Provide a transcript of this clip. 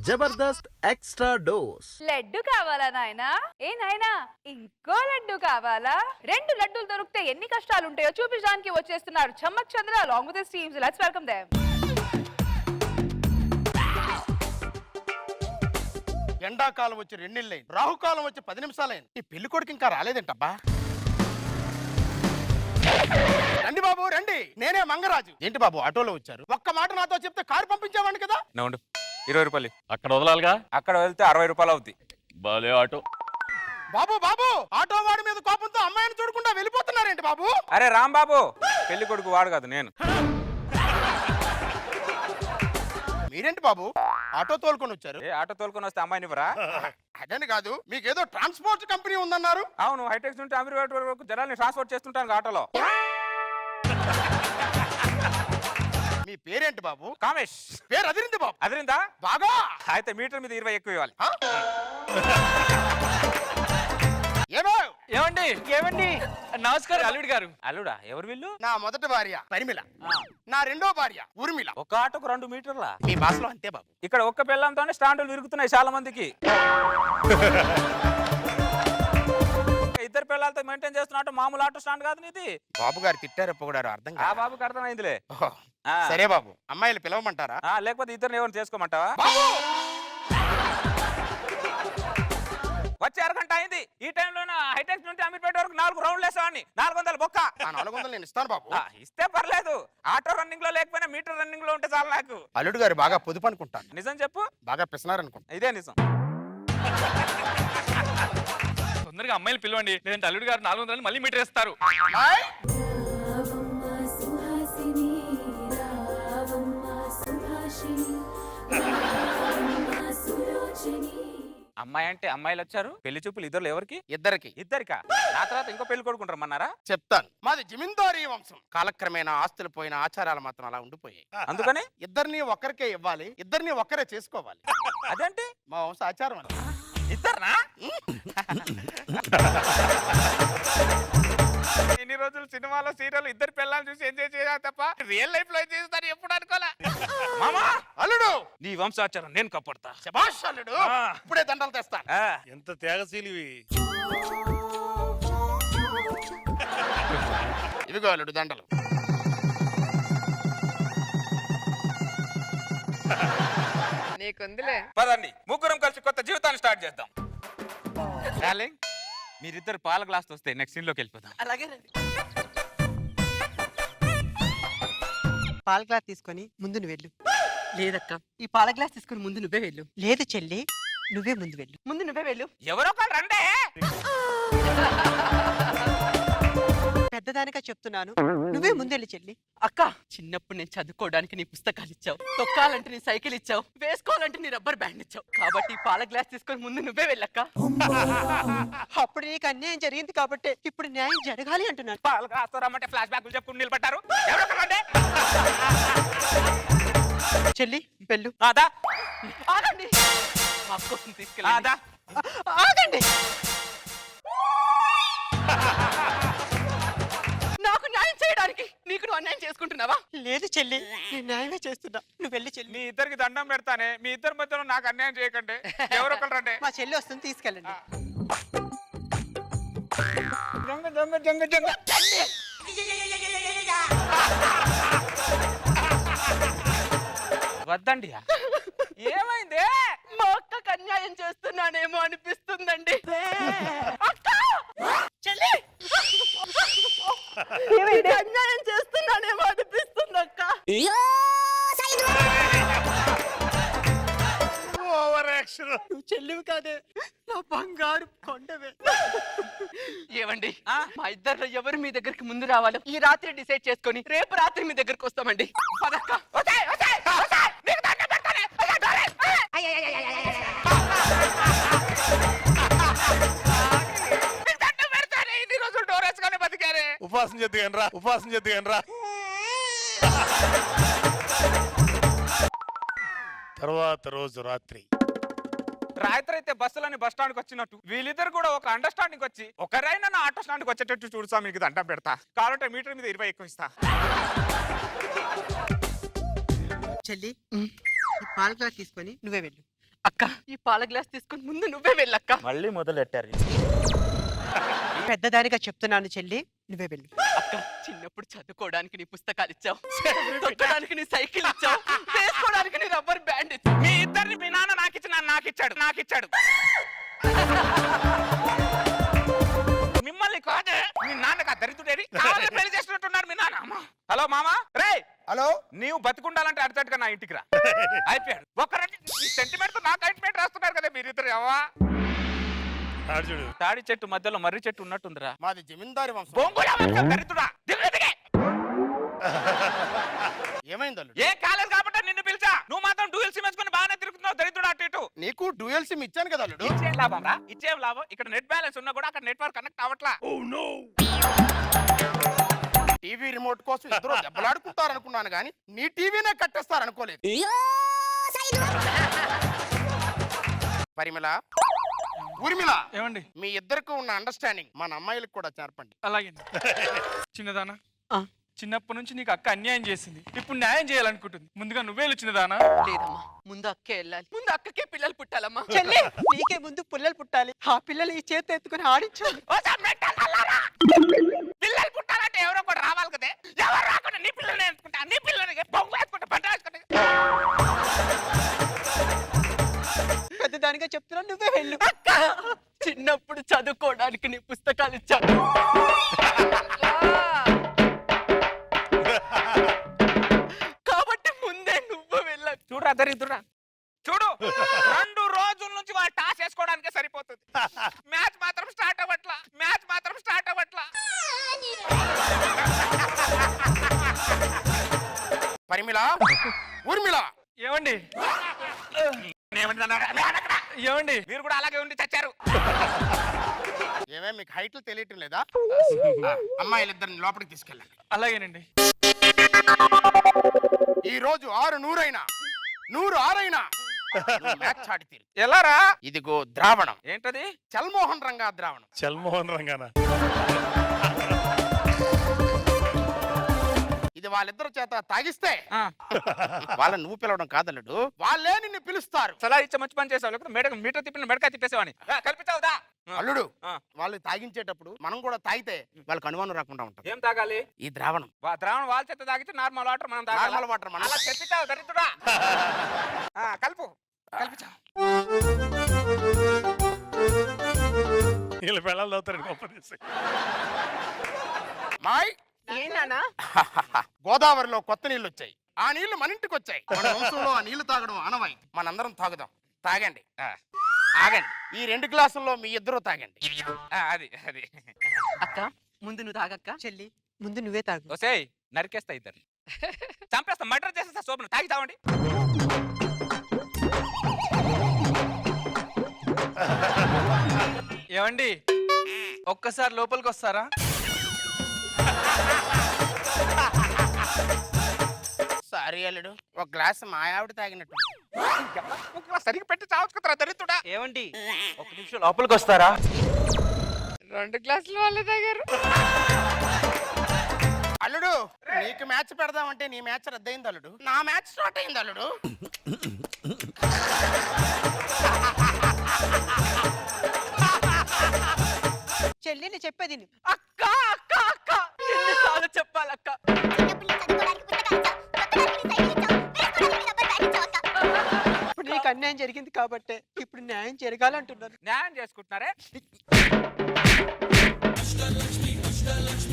Jabardasth extra dose. Laddu కావాలా నాయనా? ఏ నాయనా ఇంకో లడ్డు కావాలా? 2 లడ్డూలు దొరికితే ఎన్ని కష్టాలు ఉంటాయో చూపించడానికి వచ్చేస్తున్నారు చమ్మక్ చంద్ర along with his teams. Let's welcome them. ఎండాకాలం వచ్చి 2 నెలలైంది, రాహుకాలం వచ్చి 10 నిమిషాలైంది. ఈ పెళ్లి కొడుకు ఇంకా రాలేదేంటబ్బా? రండి బాబు రండి, నేనే మంగరాజు. ఏంటి బాబు ఆటోలో వచ్చారు? ఒక్క మాట నాతో చెప్తే కారు పంపించేవాడిని కదా. 20 రూపాయలు అక్కడ వదలాలిగా. అక్కడ వెళ్తే 60 రూపాయలు అవుద్ది. బాలే ఆటో. బాబు బాబు, ఆటో వాడి మీద కోపంతో అమ్మాయిని చూడకుండా వెళ్ళిపోతున్నారేంటి బాబు? అరే రాంబాబు, పెళ్లి కొడుకు వాడు కాదు నేను. మీరేంటి బాబు ఆటో తోలుకొని వచ్చారు? ఆటో తోలుకొని వస్తే అమ్మాయిని ఇవ్వరా? అదని కాదు, మీకేదో ట్రాన్స్పోర్ట్ కంపెనీ ఉందన్నారు. అవును, హైటెక్స్ నుండి అమీర్పేట వరకు జనాల్ని ట్రాన్స్పోర్ట్ చేస్తుంటాను ఆటోలో. మీ పేరేంటి బాబు? కామేష్. పేరు అదిరింది బాబు. అదిరిందా? బాగా. అయితే మీటర్ మీద 20 ఎక్కువ ఇవ్వాలి. ఏమండి ఏమండి, నమస్కారం అల్లుడు గారు. అల్లుడా? ఎవరు వీళ్ళు? నా మొదటి భార్య పరిమిళ, నా రెండో భార్య ఊర్మిళ. ఒక ఆటోకు 2 మీటర్ల. మీ భాషలో అంతే బాబు. ఇక్కడ ఒక్క పిల్లంతోనే స్టాండ్లు విరుగుతున్నాయి చాలా మందికి. ఇద్దరు పిల్లలతో మెయింటైన్ చేస్తున్నట్టు మామూలు ఆటో స్టాండ్ కాదు నీది. బాబు గారు తిట్టారు పొగడారు అర్థం ఆ బాబుకి అర్థమైందిలే. సరే బాబు, అమ్మాయిలు పిలవమంటారా? లేకపోతే ఇద్దరు ఎవరిని చేసుకోమంటావా? వచ్చే అరగంట అయింది. ఈ టైంలో హైటెక్స్ నుండి అమీర్పేట వరకు 4 రౌండ్లు వేసావాడిని. 400 బొక్క. 400 నేను ఇస్తాను బాబు. ఇస్తే పర్లేదు, ఆటో రన్నింగ్ లో లేకపోయినా మీటర్ రన్నింగ్ లో ఉంటే చాలు నాకు. అల్లుడు గారు బాగా పొదుపు అనుకుంటాను. నిజం చెప్పు. బాగా పిసినారు అనుకుంటా. ఇదే నిజం. తొందరగా అమ్మాయిలు పిలవండి, లేదంటే అల్లుడు గారు 400 మళ్ళీ మీటర్ వేస్తారు. అమ్మాయి అంటే అమ్మాయిలు వచ్చారు. పెళ్లి చూపులు ఇద్దరు ఎవరికి? ఇద్దరికి. ఇద్దరికా? ఆ తర్వాత ఇంకో పెళ్లి కొడుకుంటారమ్మన్నారా? చెప్తాను. మాది జమీందారీ వంశం. కాలక్రమేణా ఆస్తులు పోయిన ఆచారాలు మాత్రం అలా ఉండిపోయాయి. అందుకని ఇద్దరిని ఒక్కరికే ఇవ్వాలి, ఇద్దరిని ఒక్కరే చేసుకోవాలి. అదేంటి? మా వంశ ఆచారం అని. ఇద్దరునా? ఇన్ని రోజులు సినిమాలో సీరియల్ ఇద్దరు పిల్లల్ని చూసి ఎంజాయ్ చేయాలి తప్ప రియల్ లైఫ్ లో చేస్తాను ఎప్పుడు అనుకోలే. మామా, అల్లుడు నీ వంశాచారం నేను కాపాడతా. శభాష్ అల్లుడు, ఇప్పుడే దండలు తెస్తాను. ఎంత త్యాగశీలివి. ఇదిగో అల్లుడు దండలు. నీకుందిలే. పదండి, ముగ్గురం కలిసి కొత్త జీవితాన్ని స్టార్ట్ చేద్దాం. డార్లింగ్, మీరిద్దరు పాల గ్లాస్ వస్తే నెక్స్ట్ సీన్ లోకి వెళ్ళిపోదాం. అలాగే పాల గ్లాస్ తీసుకొని ముందు నువ్వు వెళ్ళు. లేదక్క, ఈ పాల గ్లాస్ తీసుకొని ముందు నువ్వే వెళ్ళు. లేదు చెల్లి, నువ్వే ముందు వెళ్ళు. ముందు నువ్వే వెళ్ళు. ఎవరో ఒకళ్ళు రండే. పెద్దదానిగా చెప్తున్నాను, నువ్వే ముందెళ్ళి చెల్లి. అక్క, చిన్నప్పుడు నేను చదువుకోవడానికి నీ పుస్తకాలు ఇచ్చావు, తొక్కాలంటే నీ సైకిల్ ఇచ్చావు, వేసుకోవాలంటే నీ రబ్బర్ బ్యాండ్ ఇచ్చావు. కాబట్టి పాల గ్లాస్ తీసుకొని ముందు నువ్వే వెళ్ళక్క. అప్పుడు నీకు అన్యాయం జరిగింది కాబట్టి ఇప్పుడు న్యాయం జరగాలి అంటున్నాను. పాల గ్లాస్ రమ్మంటే ఫ్లాష్ బ్యాక్ చెప్పుకుని నిలబడ్డారు. ఎవరో ఒకళ్ళు రండే. చెల్లి వెళ్ళు. ఆదా, ఆగండి. మా అక్క కోసం తీసుకెళ్ళి. ఆదా, ఆగండి. నాకు న్యాయం చేయడానికి నీకు నువ్వు అన్యాయం చేసుకుంటున్నావా? లేదు చెల్లి, నేను న్యాయమే చేస్తున్నా. నువ్వు వెళ్ళి చెల్లి. మీ ఇద్దరికి దండం పెడతానే. మీ ఇద్దరి మధ్యలో నాకు అన్యాయం చేయకండి. ఎవరో ఒకళ్ళు రండి. మా చెల్లి వస్తుంది, తీసుకెళ్ళండి. జంగ జంగ జంగ జంగ. వద్దండి. ఏమైంది? మా అక్కకు అన్యాయం చేస్తున్నానేమో అనిపిస్తుందండి. అక్క, చెల్లి, నీకు అన్యాయం చేస్తున్నానేమో అనిపిస్తుంది అక్క. నువ్వు చెల్లివి కాదే, నా బంగారు కొండవే. ఏమండి, మా ఇద్దరు ఎవరు మీ దగ్గరికి ముందు రావాలో ఈ రాత్రి డిసైడ్ చేసుకొని రేపు రాత్రి మీ దగ్గరికి వస్తామండి. పదక్క. ఉపాసం చేద్దుగానరా, ఉపాసం చేద్దుగానరా. తర్వాత రోజు రాత్రి అయితే బస్సులని బస్ స్టాండ్కి వచ్చినట్టు వీళ్ళిద్దరు కూడా ఒక అండర్స్టాండింగ్ వచ్చి ఒకరైనా నా ఆటో స్టాండ్కి వచ్చేటట్టు చూడుసా. మీకు దండం పెడతా. కావాలంటే మీటర్ మీద 20 ఎక్కువ ఇస్తా. చెల్లి, పాల గ్లాస్ తీసుకొని నువ్వే వెళ్ళు. అక్క ఈ పాల గ్లాస్ తీసుకొని ముందు నువ్వే వెళ్ళక్క. మళ్ళీ మొదలెట్టారు. పెద్దదానిగా చెప్తున్నాను చెల్లి, నువ్వే వెళ్ళు. అక్క చిన్నప్పుడు చదువుకోవడానికి నీ పుస్తకాలు ఇచ్చావు, తొక్కడానికి నీ సైకిల్ ఇచ్చావు, వేసుకోవడానికి నీ రబ్బర్ బ్యాండ్ ఇచ్చావు. మీ ఇద్దరిని మీ నాన్న నాకిచ్చాడు. మిమ్మల్ని కాదే మీ నాన్నగా దరిద్రుడేరి కావాలని పెళ్లి చేస్తున్నట్టున్నారు మీ నాన్న. అమ్మా. హలో మామా రే హలో, నీవు బతికుండాలంటే అర్జెంట్ గా నా ఇంటికి రా. అయిపోయాడు. ఒక్కరంటే సెంటిమెంట్ తో నాకు అయింట్మెంట్ రాస్తున్నారు కదా మీరిద్దరు. అవ్వా తాడి చెట్టు మధ్యలో మర్రి చెట్టు ఉన్నట్టుందిరా. మాది జమీందారి వంశం. బొంగులా వంశం దరిద్రుడా. దిగు, దిగే. ఏమైంది అల్లుడు? ఏ కాలేదు కాబట్టి నిన్ను పిలిచా. నువ్వు మాత్రం డ్యూయల్ సిమ్ వేసుకుని బాగానే తిరుగుతున్నావు దరిద్రుడు అటు ఇటు. నీకు డ్యూయల్ సిమ్ ఇచ్చాను కదా అల్లుడు. ఇచ్చేం లాభం రా, ఇచ్చేం లాభం. ఇక్కడ నెట్ బ్యాలెన్స్ ఉన్నా కూడా అక్కడ నెట్వర్క్ కనెక్ట్ అవ్వట్లా. టీవీ రిమోట్ కోసం ఇద్దరు దెబ్బలాడుకుంటారు అనుకున్నాను కానీ నీ టీవీనే కట్టేస్తారు అనుకోలేదు. పరిమళ, ఊర్మిళ, ఏమండి మీ ఇద్దరికి ఉన్న అండర్స్టాండింగ్ మన అమ్మాయిలకు కూడా చేర్పండి. అలాగే చిన్నదానా, ఆ. చిన్నప్పటి నుంచి నీకు అక్క అన్యాయం చేసింది, ఇప్పుడు న్యాయం చేయాలనుకుంటుంది. ముందుగా నువ్వే వెళ్ళు చిన్నదానా. లేదమ్మా, ముందు అక్కే వెళ్ళాలి. ముందు అక్కకే పిల్లలు పుట్టాలమ్మా. చెల్లి, నీకే ముందు పుల్లలు పుట్టాలి. ఆ పిల్లలు ఈ చేతి ఎత్తుకుని ఆడించాలి. పిల్లలు పుట్టాలంటే ఎవరో కూడా రావాలి కదే. ఎవరు రాకుండా నీ పిల్లల్ని ఎంచుకుంటా, నీ పిల్లల్ని బొంగు వేసుకుంటా, బండ వేసుకుంటా. పెద్దదానిగా చెప్తున్నా, నువ్వే వెళ్ళు. అక్క చిన్నప్పుడు చదువుకోవడానికి నీ పుస్తకాలు ఇచ్చాను, కాబట్టి ముందే నువ్వు వెళ్ళ. చూడరా దరిద్రుడా, చూడు 2 రోజుల నుంచి వాళ్ళు టాస్ వేసుకోవడానికే సరిపోతుంది. మ్యాచ్ మాత్రం స్టార్ట్ అవ్వట్లా. పరిమళ, ఊర్మిళ, ఏమండి ఏమండి మీరు కూడా అలాగే ఉండి చచ్చారు. ఏమే మీకు హైట్లు తెలియటం లేదా? అమ్మాయిలిద్దరిని లోపలికి తీసుకెళ్ళండి. అలాగేనండి. ఈ రోజు 6 100 100 6 మ్యాచ్ ఆడి తీరు. ఎలారా? ఇదిగో ద్రావణం. ఏంటది? చల్మోహన్ రంగా ద్రావణం. చల్మోహన్ రంగానా? ఇది వాళ్ళిద్దరు చేత తాగిస్తే ఆ. వాళ్ళని నువ్వు పిలవడం కాదల్లుడు, వాళ్ళే నిన్ను పిలుస్తారు. సలా ఇచ్చే మంచి పని చేసావు, లేకపోతే మీటర్ తిప్పిన మెడకాయ తిప్పేసేవాని. కల్పించావుదా? అల్లుడు, ఆ. వాళ్ళు తాగించేటప్పుడు మనం కూడా తాగితే వాళ్ళకి అనుమానం రాకుండా ఉంటుంది. ఏం తాగాలి? ఈ ద్రావణం. ద్రావణం వాళ్ళ చేత తాగితే నార్మల్ వాటర్ మనం తాగాలి. నార్మల్ వాటర్ మనం. అలా చెప్పించావు దరిద్రుడా. కలుపు కల్పించావు. వీళ్ళ పిల్లలు అవుతారు గొప్ప తీసి. మాయ్, ఏనానా? గోదావరిలో కొత్త నీళ్లు వచ్చాయి. ఆ నీళ్లు మన ఇంటికి వచ్చాయి. మన వంశంలో ఆ నీళ్లు తాగడం ఆనవాయి. మనందరం తాగుదాం. తాగండి. ఆగండి. ఈ 2 గ్లాసుల్లో మీ ఇద్దరు తాగండి. అది అది అక్క ముందు నువ్వు తాగక్క. చెల్లి, ముందు నువ్వే తాగు. ఒసేయ్ నరికేస్తా ఇద్దరు, చంపేస్తా, మర్డర్ చేసేస్తా. శోభను తాగి తావండి. ఏమండి ఒక్కసారి లోపలికి వస్తారా? సారీ అల్లుడు, ఒక గ్లాస్ మా ఆవిడ తాగినట్టు. సరిగ్గా పెట్టి చావచ్చు కదా దరిద్రుడా. ఏమండి 1 నిమిషం లోపలికి వస్తారా? 2 గ్లాసులు వాళ్ళే తాగారు. అల్లుడు, నీకు మ్యాచ్ పెడదామంటే నీ మ్యాచ్ రద్దయింది అల్లుడు. నా మ్యాచ్ స్టార్ట్ అయింది అల్లుడు. చెల్లిని చెప్పేది విను. అక్క అక్క అక్క ఎన్నిసార్లు చెప్పాలక్క? ఇప్పుడు నీకు అన్యాయం జరిగింది కాబట్టి ఇప్పుడు న్యాయం జరగాలంటున్నాను. న్యాయం చేసుకుంటున్నారే.